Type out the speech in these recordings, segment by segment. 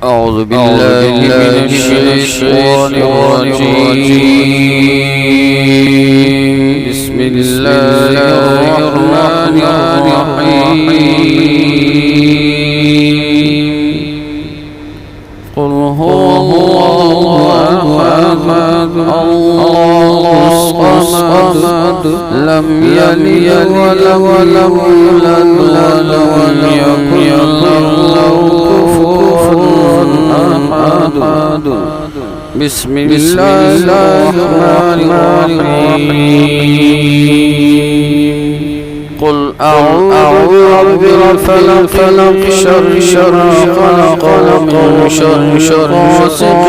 أعوذ بالله من الشيطان الرجيم. بسم الله الرحمن الرحيم. قل هو الله أحد الله الصمد لم يلد ولم يولد ولم يكن له كفوا أحد. بسم الله الرحمن الرحيم. قل أعوذ برب الفلق شر ما خلق ومن شر غاسق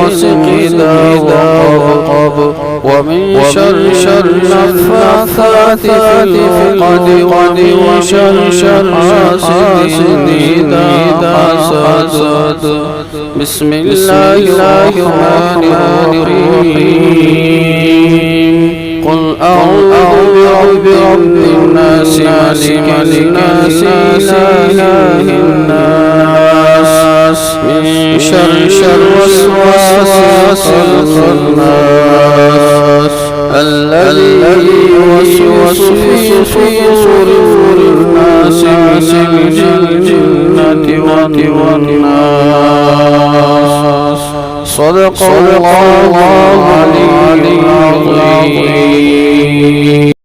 إذا وقب ومن شر النفاثات في العقد ومن شر حاسد إذا حسد. بسم الله الرحمن الرحيم. قل أعوذ برب الناس ملك الناس إله الناس من شر الوسواس الخناس الذي يوسوس في صدور الناس من الجنة والناس. صدق الله العلي العظيم.